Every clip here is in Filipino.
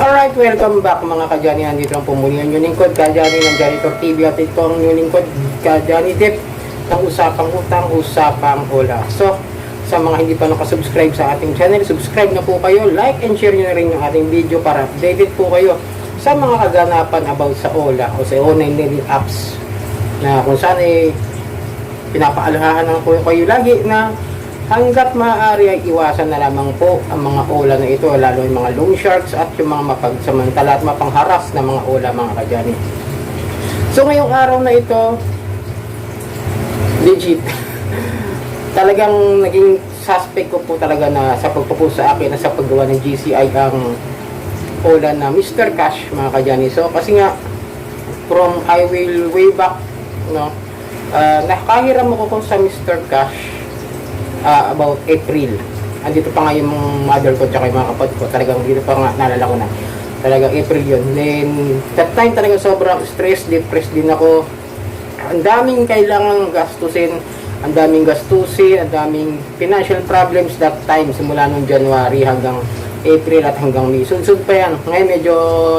Alright, welcome back mga kadyani. Nandito ang pumuli ang inyong lingkod, kadyani ng Janitor TV, at ito ang inyong lingkod, kadyani Dip, ng usapang utang, usapang hula. So, sa mga hindi pa nakasubscribe sa ating channel, subscribe na po kayo, like and share nyo na rin yung ating video para updated po kayo sa mga kaganapan about sa OLA o sa online lending apps na kung saan pinapaalahan ko kayo lagi na hanggat maaari ay iwasan na lamang po ang mga OLA na ito, lalo yung mga loan sharks at yung mga mapagsamantala at mapangharas na mga OLA mga kadyani. So ngayong araw na ito, legit, talagang naging suspect ko po talaga na sa pagpupulsa sa akin na sa paggawa ng GCI ang OLA na Mr. Cash mga kadyani. So kasi nga, from I will way back, no, nakahiram ako sa Mr. Cash about April. Andito pa nga yung mother ko tsaka yung mga kapatid ko. Talagang dito pa nga, naalala ko na. Talagang April yun. Then, that time talaga sobrang stress, depressed din ako. Ang daming kailangan gastusin. Ang daming financial problems that time. Simula nung January hanggang April at hanggang May. Sunod pa yan. Ngayon medyo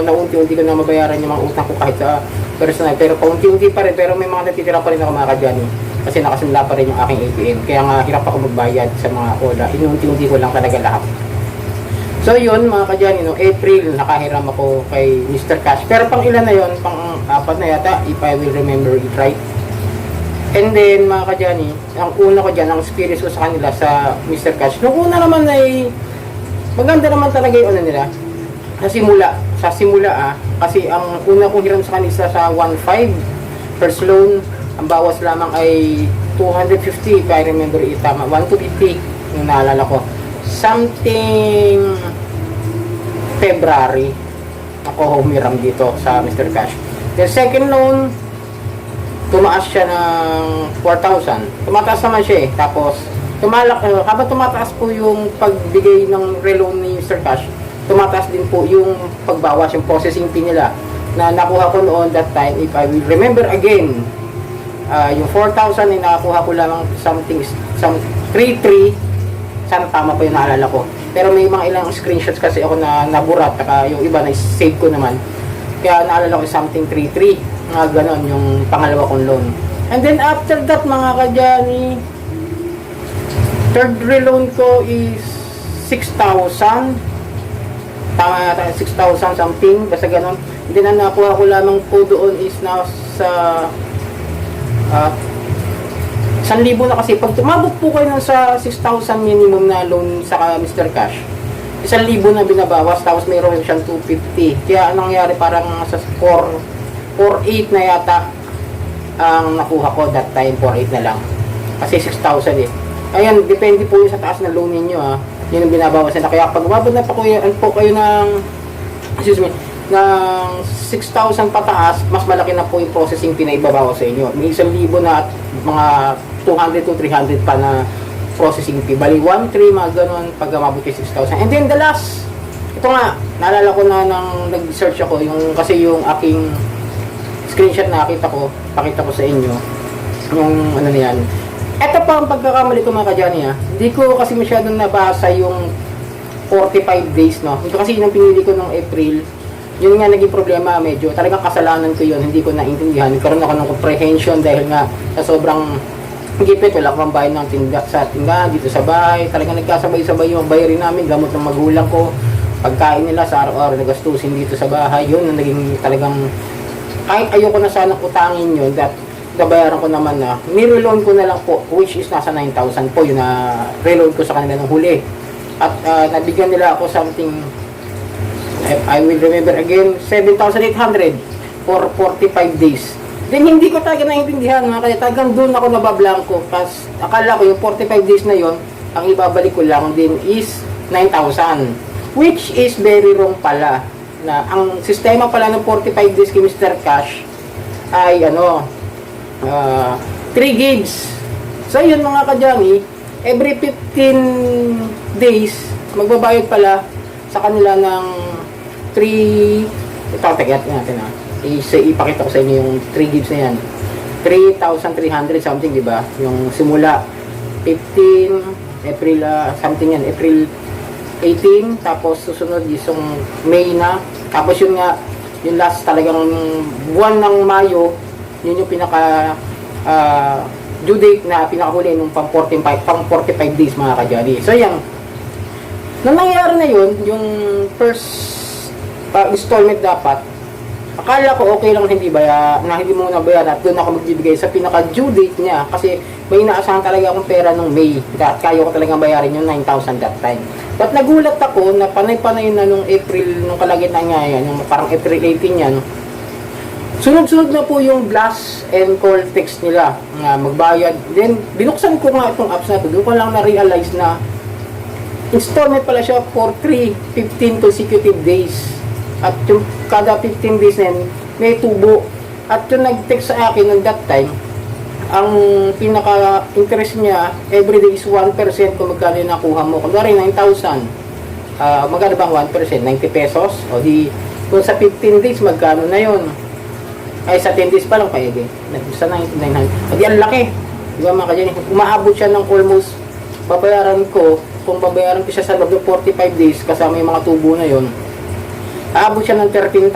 naunti-unti ko na mabayaran yung mga utang ko kahit sa personal. Pero paunti-unti pa rin. Pero may mga natitira pa rin ako mga kadyani. Kasi nakasimula pa rin yung aking ATM. Kaya nga hirap ako magbayad sa mga OLA. Inunti-unti ko lang talaga lahat. So yun mga kadyani, no, April nakahiram ako kay Mr. Cash. Pero pang ilan na yun? Pang apat na yata, if I will remember it right. And then mga kadyani, ang una ko dyan, ang experience ko sa kanila sa Mr. Cash. Nung una naman ay maganda naman talaga yung ano nila. Sa simula kasi ang una kong hiram sa kanila sa 1.5 first loan. Ang bawas lamang ay 250 if I remember it tama. 150 yung naalala ko. Something February ako humiram dito sa Mr. Cash. The second loan, tumaas siya ng 4,000. Tumataas naman siya Tapos, habang tumataas po yung pagbigay ng reloan ni Mr. Cash, tumataas din po yung pagbawas, yung processing fee nila na nakuha ko noon that time, if I will remember again. Yung 4,000 ay nakakuha ko lamang some 3,300. Sana tama po yung naalala ko. Pero may mga ilang screenshots kasi ako na naburat. Taka yung iba na save ko naman. Kaya naalala ko something 3,300. Mga ganon yung pangalawa kong loan. And then after that mga kadyani, third reloan ko is 6,000. Tama yata 6,000 something. Basta ganon. And then ang nakuha ko lamang po doon is nasa 1,000 na kasi pag tumabot po kayo sa 6,000 minimum na loan sa Mr. Cash, 1,000 na binabawas tapos mayroon siyang 250. Kaya anong nangyari, parang sa 4,800 na yata ang nakuha ko that time. 4,800 na lang kasi 6,000 Ayan, depende po yung sa taas na loan ninyo yun ang binabawas na. Kaya pag umabot na po kayo ng ng 6,000 pataas, mas malaki na po yung processing fee na ibabawas sa inyo. May 1,000 na at mga 200 to 300 pa na processing fee. Bali 1,300 mga ganun pag umabot yung 6,000. And then the last, ito nga, naalala ko na nang nag-search ako, kasi yung aking screenshot na pakita ko sa inyo, yung ano niyan. Ito pa ang pagkakamali ko mga kadyani Hindi ko kasi masyadong nabasa yung 45 days, no? Ito kasi yung pinili ko nung April. Yun nga naging problema, medyo talagang kasalanan ko yun, hindi ko naintindihan. Nagkaroon ako ng comprehension dahil nga sa sobrang gipit, wala akong bayad ng tindahan dito sa bahay. Talagang nagkasabay-sabay yung bayarin namin, gamot ng magulang ko, pagkain nila sa araw-araw na gastusin dito sa bahay. Yun ang naging talagang, kahit ayoko na sanang utangin yun, nabayaran ko naman na, nireloan ko na lang po, which is nasa 9,000 po, yun na reloan ko sa kanila ng huli. At nabigyan nila ako something, I will remember again, 7,800 for 45 days. Then hindi ko talaga naintindihan, kaya talagang doon ako nabablangko. Kasi akala ko yung 45 days na yon, ang ibabalik ko lang din is 9,000. Which is very wrong pala. Na ang sistema pala ng 45 days kay Mr. Cash ay 3 gigs. So yun mga kadyani, every 15 days, magbabayad pala sa kanila ng 3, ito tagat natin ipakita ko sa inyo yung 3 gigs na yan, 3,300 something, di ba? Yung simula 15 April something yan, April 18, tapos susunod yung May na, tapos yun nga, yung last talagang buwan ng Mayo, yun yung pinaka due date na pinakahuli nung pang 45 days mga ka-Johnny. So yan, nung nangyari na yun, yung first installment dapat, akala ko okay lang na hindi mo nabayaran at doon ako magbibigay sa pinaka due date niya kasi may inaasahan talaga akong pera nung May at kaya ko talaga bayarin yung 9,000 that time. But nagulat ako na panay-panay na nung April, nung kalagitnaan nga yan, yung parang April 18 yan, sunod-sunod na po yung blast and call text nila na magbayad. Then binuksan ko nga itong apps na ito, doon ko lang na-realize na installment pala siya for 15 consecutive days. At yung kada 15 days na yun, may tubo. At yung nag-text sa akin ng that time, ang pinaka-interest niya, everyday is 1% kung magkano yung nakuha mo. Kung 9,000, magkano ba 1%? 90 pesos? O di, kung sa 15 days, magkano na yun? Ay, sa 10 days pa lang, pwede. Sa 900. O di, ang laki. Di ba mga kadyan? Umaabot siya ng almost, babayaran ko, kung babayaran ko siya sa loob ng 45 days, kasama yung mga tubo na yun, aabot siya ng 13,000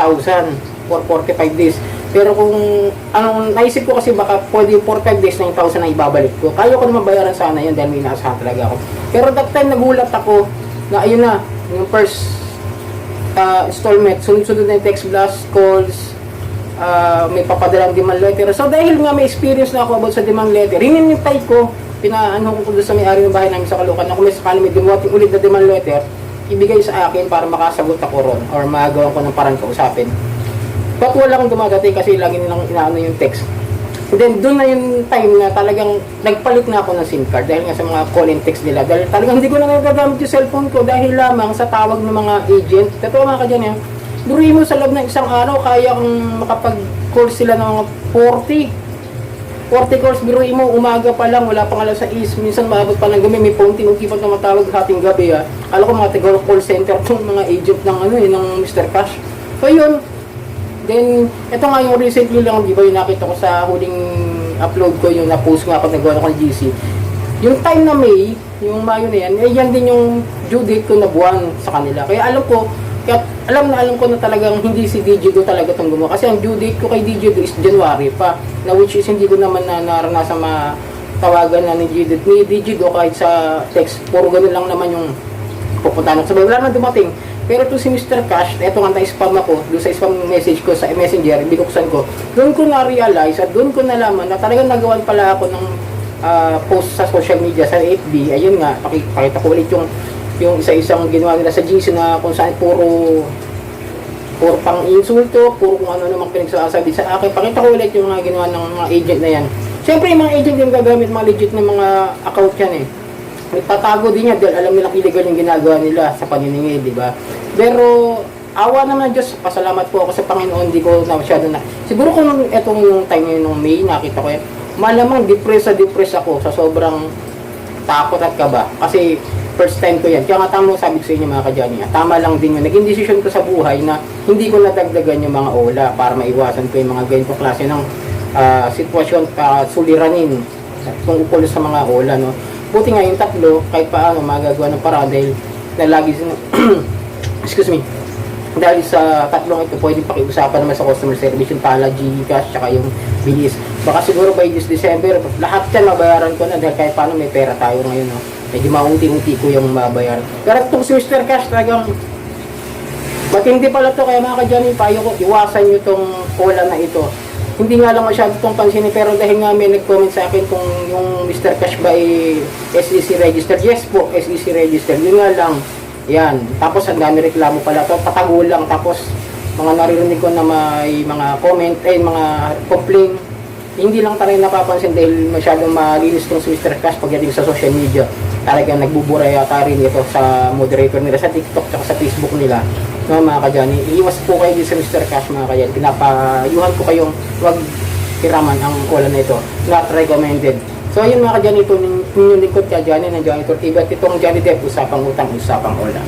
for 45 days. Pero kung anong naisip ko kasi baka pwede yung 45 days, 9,000 na ibabalik ko. Kaya ko na mabayaran sana yun dahil may inaasahan talaga ako. Pero that time nagulat ako na ayun na, yung first installment, sunod-sunod na yung text blast, calls, may papadalang demand letter. So dahil nga may experience na ako about sa demand letter, hininintay ko, pinaano ko doon sa may-ari ng bahay namin sa Caloocan na kung may sakali may dumating ulit na demand letter, ibigay sa akin para makasagot ako ron or magawa ko ng parang kausapin. But wala akong dumadating kasi lagi nilang inaano yung text. And then doon na yung time na talagang nagpalit na ako ng SIM card dahil nga sa mga call and text nila. Dahil talagang hindi ko na nagagamit yung cellphone ko dahil lamang sa tawag ng mga agent. Totoo mga kadyan yan. Duruin mo sa loob ng isang araw, kaya kong makapag-call sila ng mga 40 calls, biruin mo, umaga pa lang, wala pang alas 6, minsan maabot pa ng gabi, may paunti-unti pa tumatawag hating gabi ha. Alam ko mga taga-call center itong mga agent ng ng Mr. Cash. So yun, then, ito nga yung recently lang, di ba yung nakita ko sa huling upload ko, yung na-post nga ako, nagawa ko ng GC. Yung time na May, yung Mayo na yan, yan din yung due date ko na buwan sa kanila. Kaya alam ko na talagang hindi si Digido talaga itong gumawa. Kasi ang due date ko kay Digido is January pa. Na which is hindi ko naman na naranasan matawagan na ni Digido kahit sa text. Puro ganun lang naman yung pupunta na. Sabi, wala naman dumating. Pero to si Mr. Cash, eto nga na-spam ako, doon sa spam message ko sa Messenger, binuksan ko. Doon ko na-realize at doon ko nalaman na talagang nagawan pala ako ng post sa social media, sa FB. Ayun nga, pakita ko ulit yung isa-isang ginawa nila sa GC na kung saan puro pang insulto, puro kung ano namang pinagsasabi sa akin. Pakita ko ulit yung mga ginawa ng mga agent na yan. Siyempre yung mga agent yung gagamit mga legit na mga account yan eh. Nagtatago din yan dahil alam nilang illegal yung ginagawa nila sa paniningil, di ba? Pero awa naman ng Diyos, pasalamat po ako sa Panginoon, di ko na masyado na. Siguro kung etong yung time yun nung May, nakita ko yan, malamang depressed ako sa sobrang takot at kaba. Kasi first time ko yan. Kaya nga tama sabi ko sa inyo mga ka-Johnny. Tama lang din yun. Naging decision ko sa buhay na hindi ko nadagdagan yung mga ola para maiwasan ko yung mga ganitong klase ng sitwasyon suliranin kung upol sa mga ola. No? Buti nga yung tatlo, kahit paano magagawa ng paraan dahil na lagi excuse me, dahil sa tatlong ito pwede pakiusapan naman sa customer service yung Tala, GCash, tsaka yung bilis. Baka siguro by this December, lahat yan mabayaran ko na dahil kahit paano may pera tayo ngayon. No? Medyo maunti-unti ko yung mabayaran. Pero itong si Mr. Cash talagang matindi pala to, kaya mga ka-Johnny, payo ko, iwasan nyo itong cola na ito. Hindi nga lang masyado itong pansinin, pero dahil nga may nag-comment sa akin kung yung Mr. Cash ba ay SEC registered. Yes po, SEC registered. Yun nga lang, yan. Tapos ang dami reklamo pala to, patago lang. Tapos mga naririnig ko na may mga comment, mga complaint. Hindi lang tayo napapansin dahil masyadong malinis tong si Mr. Cash pagdating sa social media. Talagang nagbubura yata rin ito sa moderator nila sa TikTok at sa Facebook nila. No, mga ka-Johnny, iiwas po kayo din sa Mr. Cash mga ka-Johnny. Pinapayuhan ko kayong huwag hiraman ang cola na ito. Not recommended. So ayun mga ka-Johnny, ito yung lingkod ka-Johnny ng Johnny Tortiba at itong Johnny Depp, usapang utang, usapang cola.